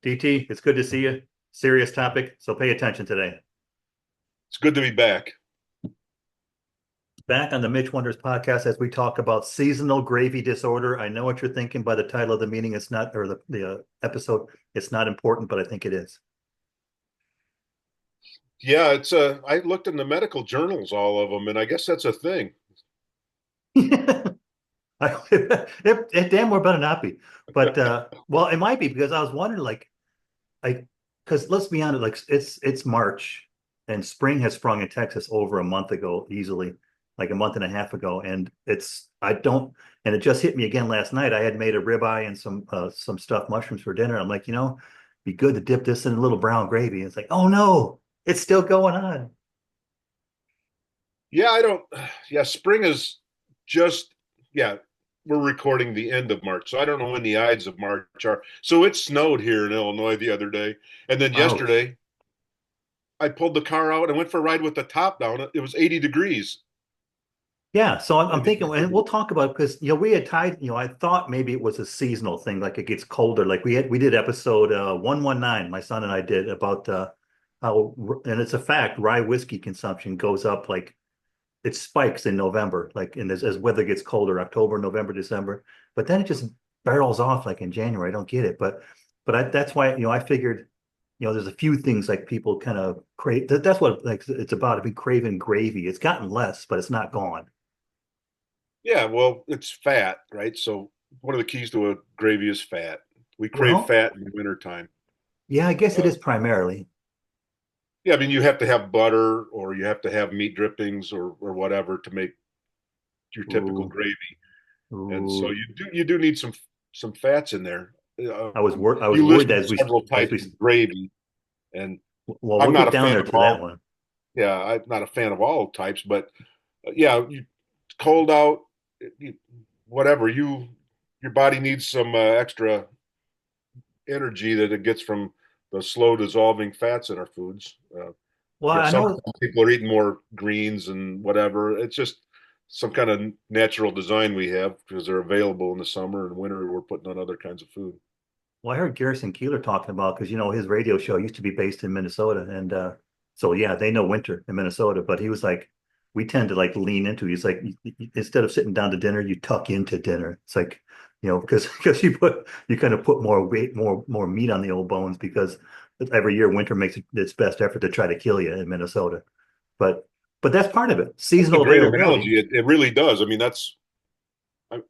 DT, it's good to see you. Serious topic, so pay attention today. It's good to be back. Back on the Mitch Wonders podcast as we talk about seasonal gravy disorder. I know what you're thinking by the title of the meeting. It's not, or the episode. It's not important, but I think it is. Yeah, I looked in the medical journals, all of them, and I guess that's a thing. It damn well better not be. But well, it might be because I was wondering, I because let's be honest, like it's March and spring has sprung in Texas over a month ago, easily, like a month and a half ago, and it's I don't and it just hit me again last night. I had made a ribeye and some stuffed mushrooms for dinner. I'm like, be good to dip this in a little brown gravy. It's like, oh no, it's still going on. Yeah, I don't. Yeah, spring is just. Yeah, we're recording the end of March, so I don't know when the Ides of March are. So it snowed here in Illinois the other day, and then Ouch. yesterday I pulled the car out and went for a ride with the top down. It was 80 degrees. Yeah, so I'm And thinking, and we'll talk about it because we had tied, I thought maybe it was a seasonal thing, like it gets colder. Like we did episode 119, my son and I did about how, and it's a fact, rye whiskey consumption goes up, like it spikes in November, like as weather gets colder, October, November, December, but then it just barrels off like in January. I don't get it, but that's why I figured, there's a few things like people kind of crave. That's what like it's about. If we craving gravy, it's gotten less, but it's not gone. yeah, well, it's fat, right? So one of the keys to a gravy is fat. We crave Well, fat in the wintertime. yeah, I guess it Uh, is primarily. Yeah, I mean, you have to have butter or you have to have meat drippings or whatever to make your typical Ooh, gravy. And so ooh. you do need some fats in there. I was You worried listed that several as types we of gravy, and well, I'm we'll not get a down fan there of to that all. one. Yeah, I'm not a fan of all types, but yeah, cold out, you, whatever your body needs some extra energy that it gets from the slow dissolving fats in our foods. Well, I Some know. people are eating more greens and whatever. It's just some kind of natural design we have because they're available in the summer and winter. We're putting on other kinds of food. Well, I heard Garrison Keeler talking about because his radio show used to be based in Minnesota, and so yeah, they know winter in Minnesota. But he was like, we tend to like lean into. He's like, instead of sitting down to dinner, you tuck into dinner. It's like, because you kind of put more weight, more meat on the old bones because every year winter makes its best effort to try to kill you in Minnesota. But but that's part of it. That's a Seasonal great availability. analogy. It really does. I mean,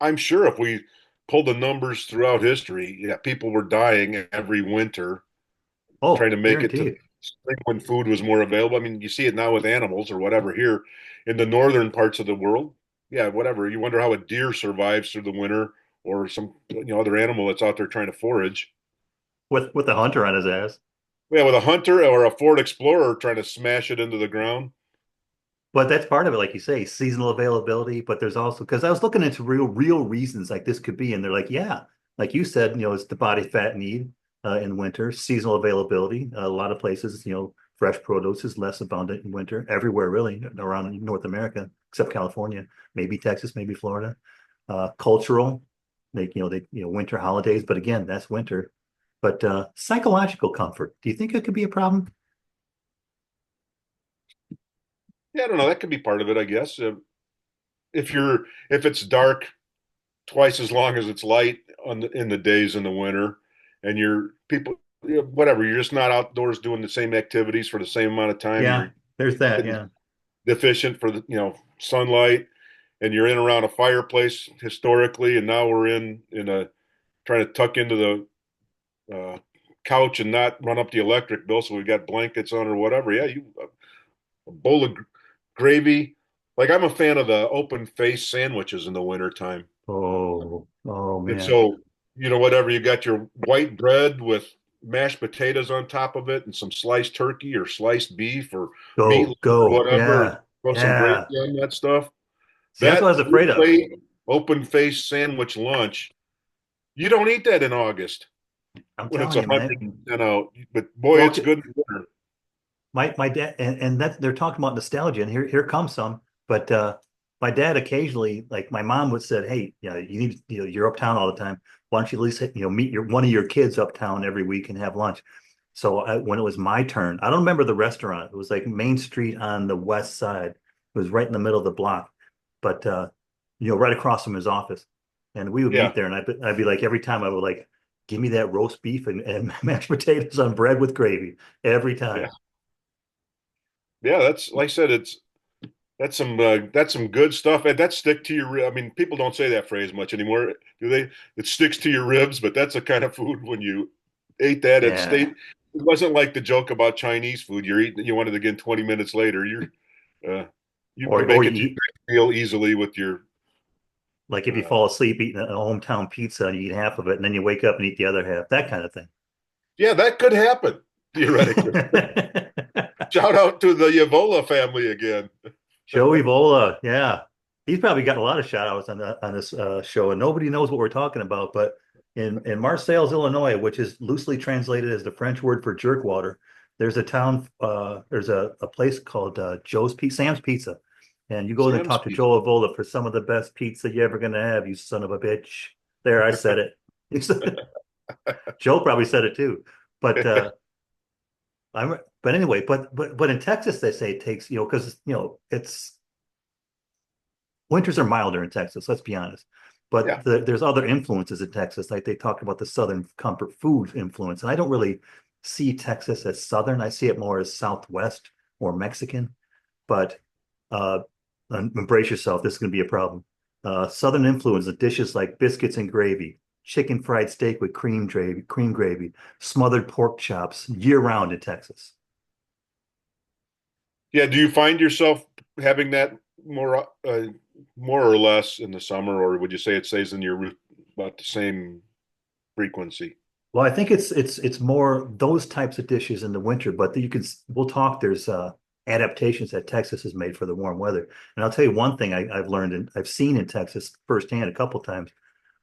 I'm sure if we pull the numbers throughout history, yeah, people were dying every winter trying Oh, to make it to guaranteed. spring when food was more available. I mean, you see it now with animals or whatever here in the northern parts of the world. Yeah, whatever. You wonder how a deer survives through the winter or some other animal that's out there trying to forage. With the hunter on his ass. Yeah, with a hunter or a Ford Explorer trying to smash it into the ground. But that's part of it, like you say, seasonal availability. But there's also because I was looking into real reasons like this could be, and they're like, yeah, like you said, it's the body fat need in winter, seasonal availability. A lot of places, fresh produce is less abundant in winter, everywhere really around North America, except California, maybe Texas, maybe Florida. Cultural, winter holidays, but again, that's winter. But psychological comfort, do you think it could be a problem? Yeah, I don't know. That could be part of it, I guess. If it's dark twice as long as it's light in the days in the winter, and you're people, whatever, you're just not outdoors doing the same activities for the same amount of time. Yeah, You're there's that. getting Yeah. deficient for the sunlight, and you're in around a fireplace historically, and now we're in a trying to tuck into the couch and not run up the electric bill, so we've got blankets on or whatever. Yeah, a bowl of gravy. Like I'm a fan of the open face sandwiches in the wintertime. Oh And man. so, whatever, you got your white bread with mashed potatoes on top of it and some sliced turkey or sliced beef or meatloaf or Go. whatever, and Yeah. throw some gravy Yeah. on that stuff. See, that's what I That was full afraid of. plate, open face sandwich lunch, you don't eat that in August I'm when it's telling you, man. 110 out. But boy, Well, it's good in the winter. my dad and that they're talking about nostalgia, and here comes some. But my dad occasionally, like my mom would said, "Hey, you need, you're uptown all the time. why don't you at least meet your one of your kids uptown every week and have lunch? So when it was my turn, I don't remember the restaurant. It was like Main Street on the west side. It was right in the middle of the block, but right across from his office. And we would Yeah, meet there, and I'd be like every time I would like, give me that roast beef and mashed potatoes on bread with gravy every yeah, time. yeah. That's like I said, that's some good stuff, and that stick to your. I mean, people don't say that phrase much anymore, do they? It sticks to your ribs, but that's the kind of food when you ate that, it stayed. Yeah. It wasn't like the joke about Chinese food. You're eating, you want it again 20 minutes later. Uh, you Or make you it eat feel easily with your. like if you Uh, fall asleep eating a hometown pizza and you eat half of it and then you wake up and eat the other half, that kind of thing. yeah, that could happen theoretically. Shout out to the Yavola family again. Joey Vola, yeah, he's probably got a lot of shout outs on this show, and nobody knows what we're talking about. But in Marseilles, Illinois, which is loosely translated as the French word for jerk water, there's a town, there's a place called Sam's Pizza, and you go in and Sam's talk to pizza. Joe Avola for some of the best pizza you're ever gonna have. You son of a bitch! There, I said it. Joe probably said it too, but but anyway, but in Texas they say it takes because it's winters are milder in Texas. Let's be honest. But Yeah. there's other influences in Texas, like they talked about the Southern comfort food influence, and I don't really see Texas as Southern. I see it more as Southwest or Mexican. But uh, embrace yourself. This is going to be a problem. Southern influence of dishes like biscuits and gravy, chicken fried steak with cream gravy, smothered pork chops year round in Texas. Yeah. Do you find yourself having that more or less in the summer, or would you say it stays in your route about the same frequency? Well, I think it's more those types of dishes in the winter, but we'll talk. There's adaptations that Texas has made for the warm weather, and I'll tell you one thing I've learned and I've seen in Texas firsthand a couple times.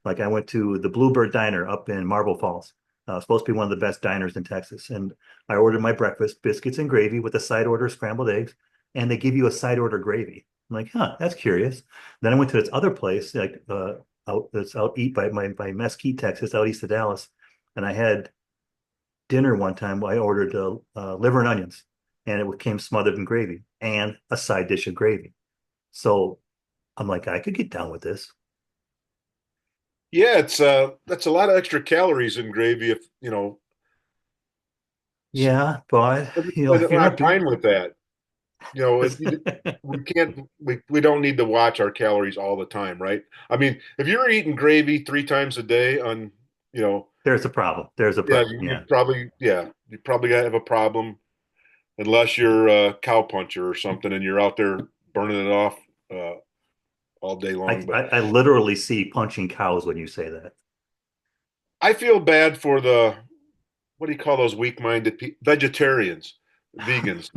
Like I went to the Bluebird Diner up in Marble Falls, supposed to be one of the best diners in Texas, and I ordered my breakfast, biscuits and gravy with a side order of scrambled eggs, and they give you a side order gravy. I'm like, huh, that's curious. Then I went to this other place, like out eat by Mesquite, Texas, out east of Dallas, and I had dinner one time. I ordered liver and onions, and it came smothered in gravy and a side dish of gravy. So I'm like, I could get down with this. Yeah, it's that's a lot of extra calories in gravy if Yeah, but if you're I'm not doing fine with that. If we can't we don't need to watch our calories all the time, right? I mean, if you're eating gravy 3 times a day on, you know, there's a problem. There's a yeah, problem. Yeah. you probably have a problem unless you're a cow puncher or something and you're out there burning it off uh, all day I, long. But I I literally see punching cows when you say that. I feel bad for the what do you call those weak-minded vegetarians, vegans.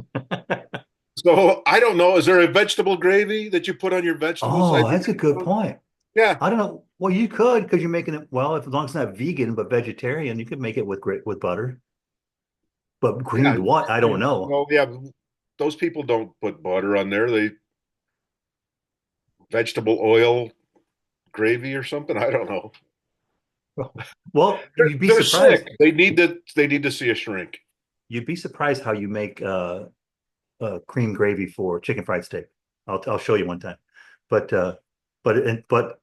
So I don't know. Is there a vegetable gravy that you put on your vegetables? I Oh, think, that's a good point. yeah, I don't know. Well, you could because you're making it well, if as long as it's not vegan but vegetarian, you could make it with butter. But yeah. creamed what? I don't know. Well, yeah. Those people don't put butter on there. They vegetable oil gravy or something. I don't know. Well, you'd be They're surprised. sick. They need to see a shrink. You'd be surprised how you make cream gravy for chicken fried steak. I'll show you one time. But but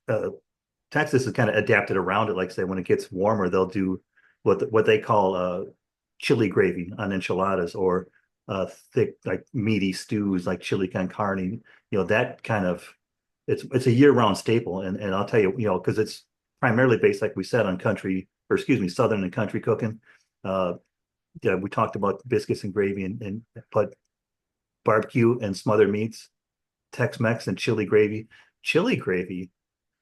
uh, Texas has kind of adapted around it. Like say, when it gets warmer, they'll do what they call chili gravy on enchiladas or thick like meaty stews like chili con carne. That kind of it's a year round staple. And I'll tell you, because it's primarily based, like we said, on country or excuse me, southern and country cooking. Uh, yeah, we talked about biscuits and gravy and but barbecue and smothered meats, Tex-Mex and chili gravy. Chili gravy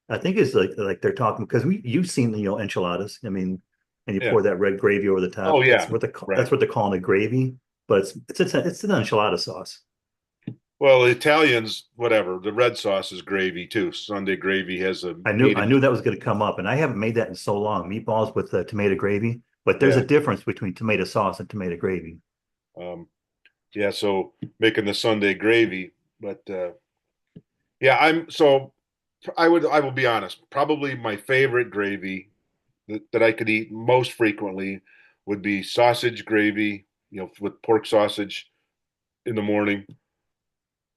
I think it's like they're talking because you've seen enchiladas. I mean, and you Yeah. pour that red gravy over the Oh top. yeah. That's Right. what they're calling a gravy, but it's an enchilada sauce. Well, the Italians, whatever. The red sauce is gravy too. Sunday gravy has a meat I and knew that was going to come up, and I haven't made that in so long. Meatballs with tomato gravy, but there's a yeah. difference between tomato sauce and tomato gravy. Um, yeah. So making the Sunday gravy, but yeah, I'm so I will be honest. Probably my favorite gravy that I could eat most frequently would be sausage gravy, with pork sausage in the morning.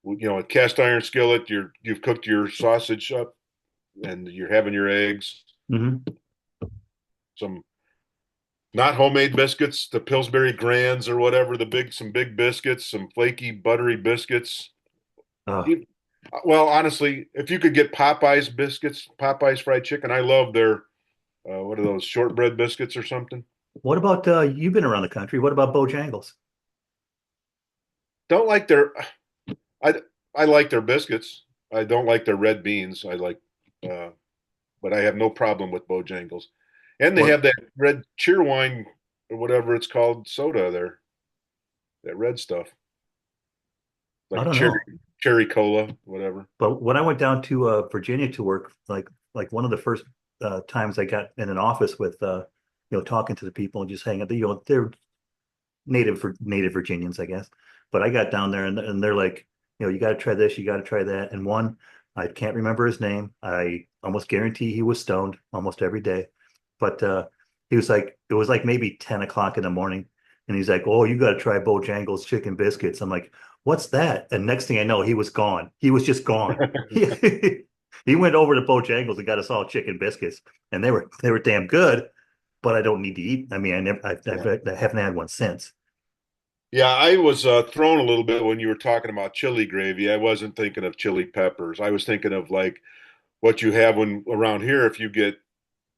A cast iron skillet, you've cooked your sausage up and you're having your eggs, Hmm. some not homemade biscuits, the Pillsbury Grands or whatever, some big biscuits, some flaky, buttery biscuits. Uh, You- Well, honestly, if you could get Popeyes biscuits, Popeyes fried chicken, I love their what are those, shortbread biscuits or something? what about you've been around the country? What about Bojangles? Don't like their I I like their biscuits. I don't like their red beans. Uh, but I have no problem with Bojangles. And they have What? that red cheerwine or whatever it's called soda there, that red stuff, I like don't know. cherry cola, whatever. But when I went down to Virginia to work, like one of the first times I got in an office with talking to the people and just hanging out. They're native Virginians, I guess. But I got down there and they're like, you got to try this, you got to try that. And one, I can't remember his name. I almost guarantee he was stoned almost every day. But he was like, it was like maybe 10 o'clock in the morning. And he's like, oh, you got to try Bojangles chicken biscuits. I'm like, what's that? And next thing I know, he was gone. He was just gone. He went over to Bojangles and got us all chicken biscuits. And they were damn good, but I don't need to eat. I mean, Yeah. I haven't had one since. Yeah, I was thrown a little bit when you were talking about chili gravy. I wasn't thinking of chili peppers. I was thinking of like what you have when around here. If you get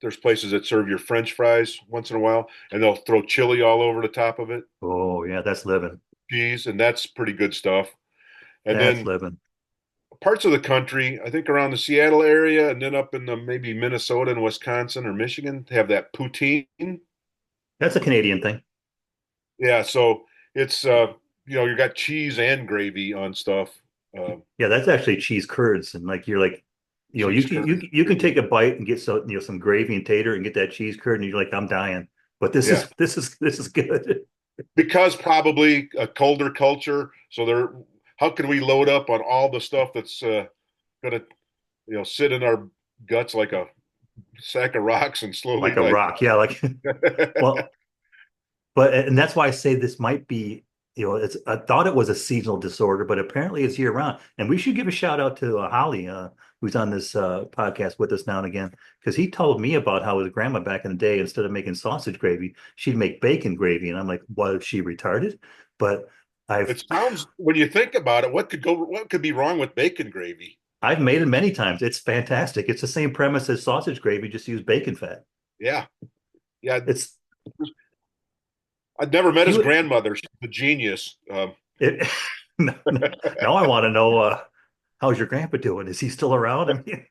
There's places that serve your French fries once in a while, and they'll throw chili all over the top of it, Oh yeah, that's living. cheese, and that's pretty good stuff. And That's then living. parts of the country, I think around the Seattle area, and then up in the maybe Minnesota and Wisconsin or Michigan, have that poutine. That's a Canadian thing. Yeah, so it's you got cheese and gravy on stuff. Uh, Yeah, that's actually cheese curds, and like you're like, Cheese curds. you can take a bite and get some gravy and tater and get that cheese curd, and you're like, I'm dying. But this Yeah, is this is good. because probably a colder culture. So how can we load up on all the stuff that's gonna sit in our guts like a sack of rocks and slowly Like a die? rock. Yeah, like well, but and that's why I say this might be, it's I thought it was a seasonal disorder, but apparently it's year round. And we should give a shout out to Holly, who's on this podcast with us now and again, because he told me about how his grandma back in the day, instead of making sausage gravy, she'd make bacon gravy, and I'm like, was she retarded? But I've It sounds, when you think about it, what could be wrong with bacon gravy? I've made it many times. It's fantastic. It's the same premise as sausage gravy, just use bacon fat. Yeah, yeah. It's I'd never met he his would grandmother. She's a genius. it. Now I want to know how's your grandpa doing? Is he still around? I mean,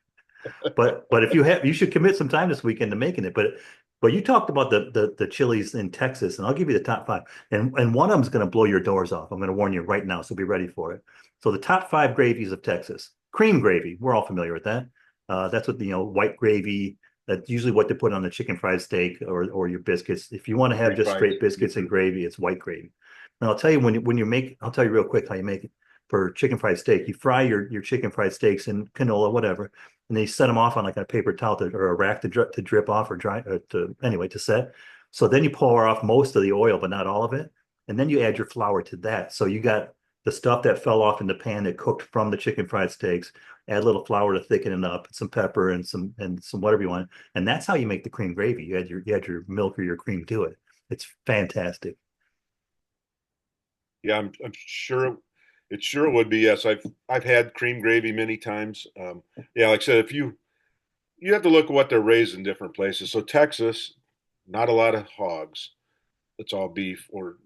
but if you should commit some time this weekend to making it. But you talked about the chilies in Texas, and I'll give you the top five. And one of them is going to blow your doors off. I'm going to warn you right now, so be ready for it. So the top five gravies of Texas: cream gravy. We're all familiar with that. That's what white gravy. That's usually what they put on the chicken fried steak or your biscuits. If you want to have Cream just pies. straight biscuits and gravy, it's white gravy. And I'll tell you I'll tell you real quick how you make it for chicken fried steak. You fry your chicken fried steaks in canola, whatever, and then you set them off on like a paper towel or a rack to drip off or dry to set. So then you pour off most of the oil, but not all of it, and then you add your flour to that. So you got the stuff that fell off in the pan that cooked from the chicken fried steaks. Add a little flour to thicken it up, some pepper and some whatever you want, and that's how you make the cream gravy. You add your milk or your cream to it. It's fantastic. Yeah, I'm sure it sure would be. Yes, I've had cream gravy many times. Yeah, like I said, if you have to look at what they're raised in different places. So Texas, not a lot of hogs. It's all beef or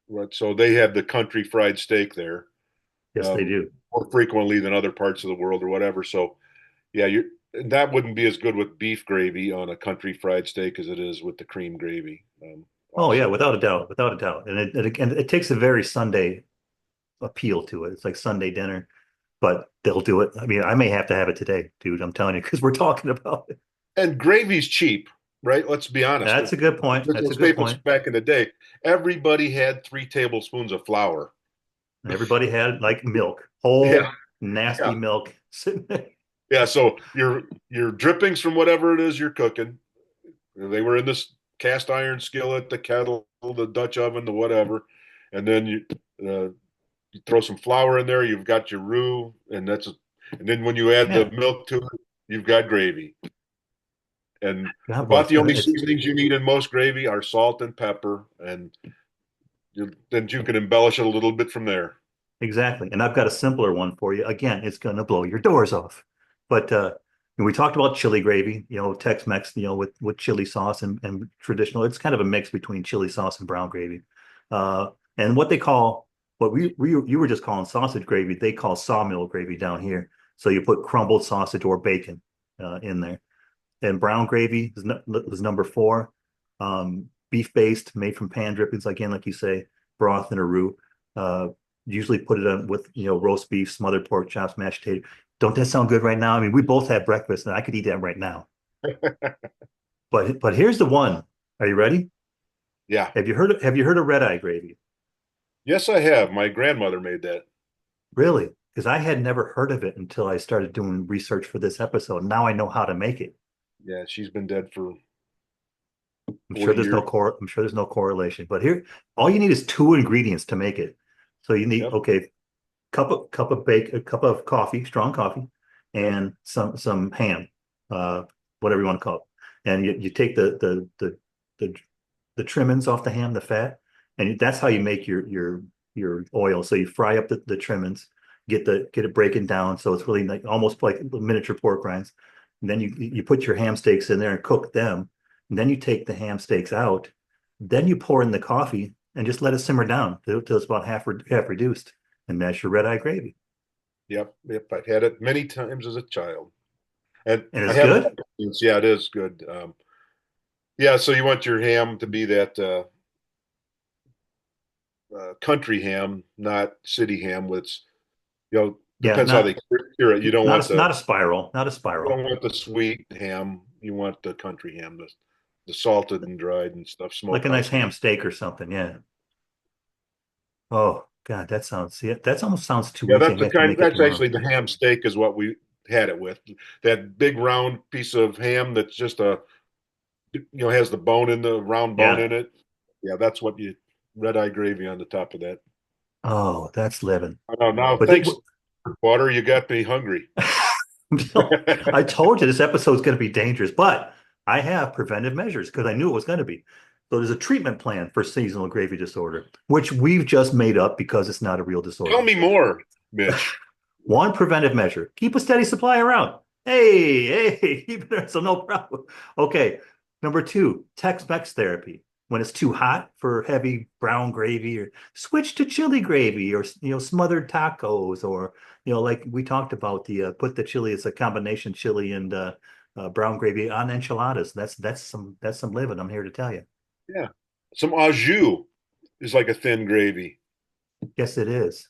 what. So they have the country fried steak there Yes, they do. more frequently than other parts of the world or whatever. So yeah, that wouldn't be as good with beef gravy on a country fried steak as it is with the cream gravy. Oh yeah, Also, without a doubt, without a doubt. And it takes a very Sunday appeal to it. It's like Sunday dinner, but they'll do it. I mean, I may have to have it today, dude. I'm telling you, because we're talking about it. and gravy's cheap, right? Let's be honest. That's a good point. That's a Those good staples point. back in the day, everybody had 3 tablespoons of flour. And everybody had like milk, Yeah, whole nasty yeah. milk sitting there. Yeah, so your drippings from whatever it is you're cooking, they were in this cast iron skillet, the kettle, the Dutch oven, the whatever, and then you throw some flour in there. You've got your roux, and then when you add the Yeah, milk to it, you've got gravy. And God about bless. the only It's seasonings you need in most gravy are salt and pepper, and then you can embellish it a little bit from there. exactly. And I've got a simpler one for you. Again, it's going to blow your doors off. But we talked about chili gravy, Tex-Mex, with chili sauce and traditional. It's kind of a mix between chili sauce and brown gravy. And what you were just calling sausage gravy, they call sawmill gravy down here. So you put crumbled sausage or bacon in there. And brown gravy was number four. Beef based, made from pan drippings, again, like you say, broth and a roux. Uh, Usually put it on with roast beef, smothered pork chops, mashed potato. Don't that sound good right now? I mean, we both had breakfast, and I could eat that right now. But here's the one. Are you ready? Yeah. Have you heard of red eye gravy? Yes, I have. My grandmother made that. Really? Because I had never heard of it until I started doing research for this episode. Now I know how to make it. Yeah, she's been dead for I'm sure 40 there's no years. core. I'm sure there's no correlation. But here, all you need is two ingredients to make it. So you need, Yep. okay, a cup of coffee, strong coffee, Yep. and some ham, uh, whatever you want to call it. And you take the the trimmings off the ham, the fat, and that's how you make your oil. So you fry up the trimmings, get it breaking down, so it's really like almost like miniature pork rinds. And then you put your ham steaks in there and cook them. And then you take the ham steaks out. Then you pour in the coffee and just let it simmer down till it's about half reduced, and that's your red eye gravy. Yep. Yep. I've had it many times as a child. And And I it's have, good. yeah, it is good. Yeah, so you want your ham to be that country ham, not city ham, which, Yeah, depends how they cure it. not a spiral, not a You spiral. don't want the sweet ham. You want the country ham, the salted and dried and stuff, Like a nice smokehouse ham ham. steak or something. Yeah. Oh God, that almost sounds too Yeah, easy. I may have to make it that's tomorrow. actually the ham steak is what we had it with. That big round piece of ham that's just has the bone in the round bone Yeah. in it. Yeah, that's what you red eye gravy on the top of that. Oh, that's living. I know now. But Thanks, water. You got me hungry. I told you this episode is going to be dangerous, but I have preventive measures because I knew it was going to be. So there's a treatment plan for seasonal gravy disorder, which we've just made up because it's not a real Tell disorder. me more, Mitch. One preventive measure, keep a steady supply around. Hey, keep it so no problem. Okay. Number two, Tex-Mex therapy. When it's too hot for heavy brown gravy, or switch to chili gravy, or smothered tacos, or like we talked about, the put the chili as a combination chili and brown gravy on enchiladas. That's some living, I'm here to tell you. Yeah, some au jus is like a thin gravy. Yes, it is.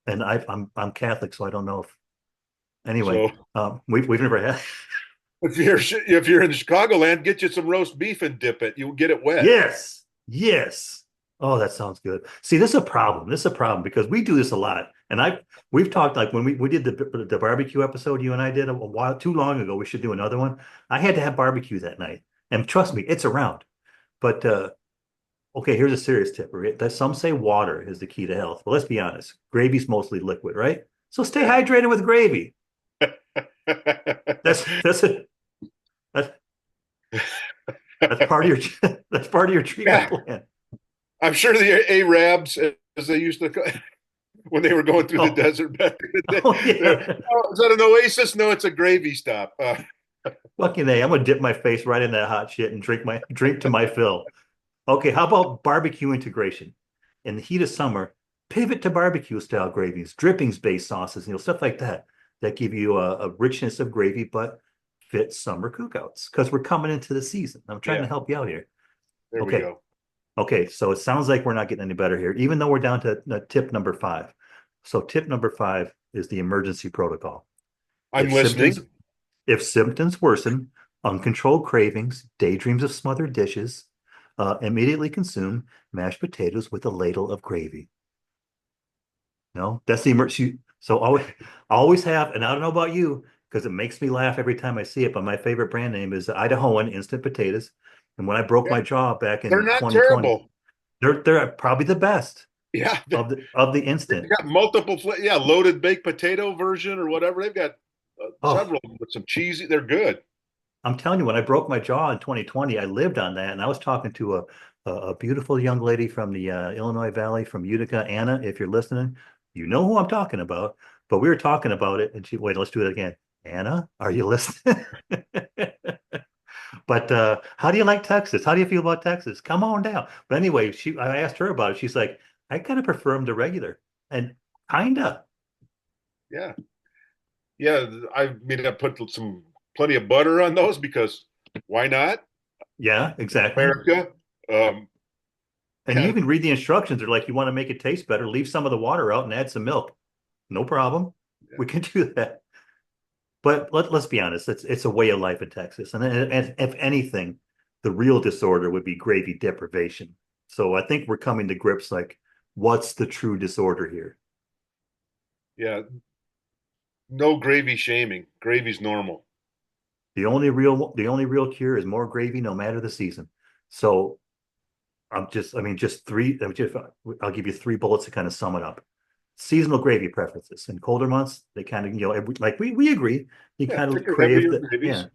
And I'm Catholic, so I don't know if anyway. So We've never had. if you're in Chicagoland, get you some roast beef and dip it. You'll get it wet. Yes. Yes. Oh, that sounds good. See, this is a problem. This is a problem because we do this a lot. And we've talked, like when we did the barbecue episode you and I did a while too long ago. We should do another one. I had to have barbecue that night. And trust me, it's around. But okay, here's a serious tip. Right? Some say water is the key to health. Well, let's be honest. Gravy's mostly liquid, right? So stay Yeah. hydrated with gravy. That's it. That's that's part of your that's part of your treatment Yeah, plan. I'm sure the Arabs, as they used to when they were going through the Oh, desert back in the day, oh yeah. oh, is that an oasis? No, it's a gravy stop. Fucking A. I'm gonna dip my face right in that hot shit and drink to my fill. Okay, how about barbecue integration? In the heat of summer, pivot to barbecue style gravies, drippings based sauces, stuff like that that give you a richness of gravy, but fit summer cookouts because we're coming into the season. I'm trying Yeah, to help you out here. there we Okay. go. Okay. So it sounds like we're not getting any better here, even though we're down to tip number five. So tip number five is the emergency protocol. I'm If symptoms listening. If symptoms worsen, uncontrolled cravings, daydreams of smothered dishes, immediately consume mashed potatoes with a ladle of gravy. No, that's the emergency. So always have, and I don't know about you, because it makes me laugh every time I see it. But my favorite brand name is Idahoan Instant Potatoes. And when I broke Yeah, my jaw back they're in not 2020, terrible. they're probably the best Yeah, of the they've instant. got multiple, yeah, loaded baked potato version or whatever. They've got Oh, several with some cheesy. They're good. I'm telling you, when I broke my jaw in 2020, I lived on that, and I was talking to a beautiful young lady from the Illinois Valley, from Utica, Anna. If you're listening, you know who I'm talking about. But we were talking about it, and she wait, let's do it again. Anna, are you listening? But how do you like Texas? How do you feel about Texas? Come on down. But anyway, I asked her about it. She's like, I kind of prefer them to regular, and kinda, Yeah, yeah. I mean, I put some plenty of butter on those because why not? yeah, exactly. America. Um, And you yeah, even read the instructions. They're like, you want to make it taste better, leave some of the water out and add some milk. No problem. yeah, We can do that. But let's be honest, it's a way of life in Texas. And if anything, the real disorder would be gravy deprivation. So I think we're coming to grips like, what's the true disorder here? yeah. No gravy shaming. Gravy's normal. The only real cure is more gravy, no matter the season. So I mean, just three. I'll give you three bullets to kind of sum it up. Seasonal gravy preferences. In colder months, they kind of, like we agree, you Yeah, kind of thicker, crave heavier the, yeah. gravies.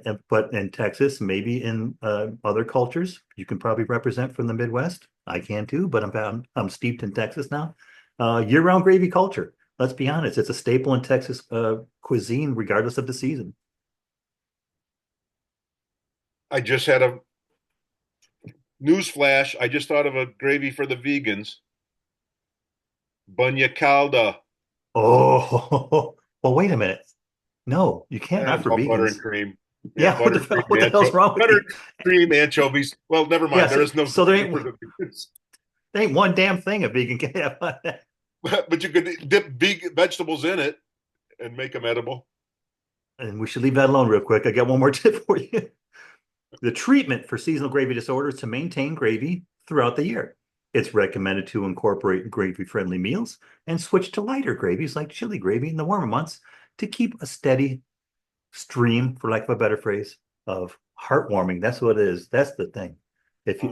And but in Texas, maybe in other cultures, you can probably represent from the Midwest. I can too, but I'm steeped in Texas now. Year-round gravy culture. Let's be honest, it's a staple in Texas cuisine, regardless of the season. I just had a news flash. I just thought of a gravy for the vegans. Bunya calda. Oh, well, wait a minute. No, you can't, not It's for all butter and vegans. cream. Yeah, Yeah, butter, cream, what the hell's wrong with butter, you? cream, anchovies. Well, never Yeah, mind. There is no so gravy for the vegans. there ain't one damn thing a vegan can have on that. But you could dip vegetables in it and make them edible. And we should leave that alone real quick. I got one more tip for you. The treatment for seasonal gravy disorder is to maintain gravy throughout the year. It's recommended to incorporate gravy-friendly meals and switch to lighter gravies like chili gravy in the warmer months to keep a steady stream, for lack of a better phrase, of heartwarming. That's what it is. That's the thing. If you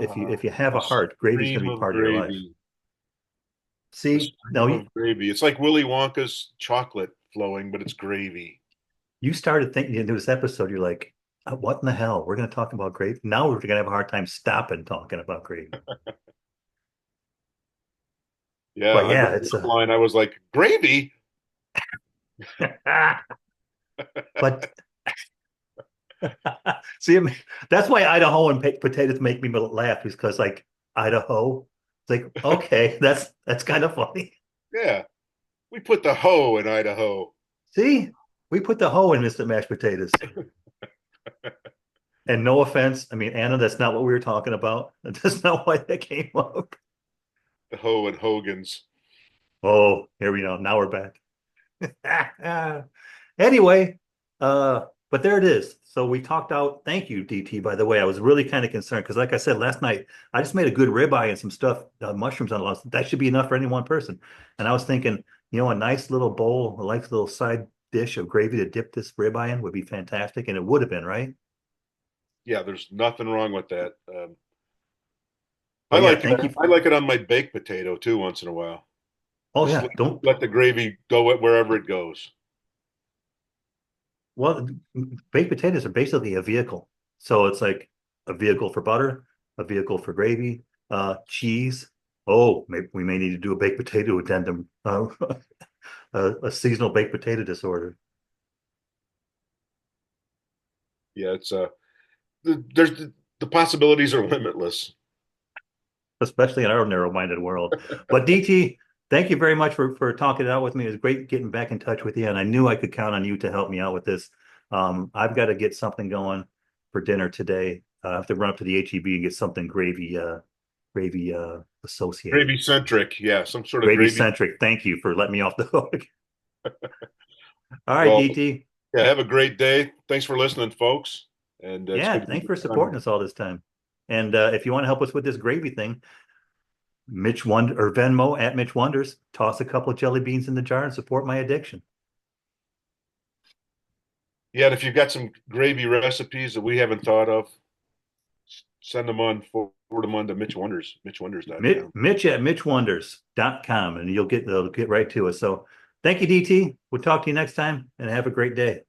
have A a heart, gravy's going stream to be of part of your life. gravy. A See, now stream of gravy. It's like Willy Wonka's chocolate flowing, but it's gravy. you started thinking into this episode, you're like, what in the hell? We're going to talk about gravy. Now we're going to have a hard time stopping talking about gravy. Yeah, But I read yeah, it's that a. line. I was like, gravy? But see, that's why Idaho and potatoes make me laugh, is because like Idaho, it's like okay, that's kind of funny. Yeah, we put the hoe in Idaho. See, we put the hoe in Mr. Mashed Potatoes. And no offense, I mean Anna, that's not what we were talking about. That's not why that came up. The hoe and Hogan's. Oh, here we go. Now we're back. Anyway, but there it is. So we talked out. Thank you, DT. By the way, I was really kind of concerned because, like I said last night, I just made a good ribeye and some stuff, mushrooms on it. That should be enough for any one person. And I was thinking, a nice little bowl, a nice little side dish of gravy to dip this ribeye in would be fantastic, and it would have been, right? Yeah, there's nothing wrong with that. I But yeah, like it. thank you. I like it on my baked potato too, once in a while. Oh Just yeah, don't. let the gravy go wherever it goes. Well, baked potatoes are basically a vehicle. So it's like a vehicle for butter, a vehicle for gravy, cheese. Oh, maybe we may need to do a baked potato addendum, a seasonal baked potato disorder, Yeah, it's there's the possibilities are limitless. especially in our narrow-minded world. But DT, thank you very much for talking it out with me. It was great getting back in touch with you, and I knew I could count on you to help me out with this. I've got to get something going for dinner today. I have to run up to the HEB and get something gravy associated. Gravy centric, yeah, some sort of Gravy gravy. centric. Thank you for letting me off the hook. All right, Well, DT. yeah, have a great day. Thanks for listening, folks. And it's Yeah, good to be thanks for on. supporting us all this time. And if you want to help us with this gravy thing, Mitch Wonder or Venmo at Mitch Wonders, toss a couple of jelly beans in the jar and support my addiction. Yeah, and if you've got some gravy recipes that we haven't thought of, send them on, forward them on to Mitch Wonders, mitchwonders.com. Mitch at mitchwonders.com, and they'll get right to us. So thank you, DT. We'll talk to you next time and have a great day.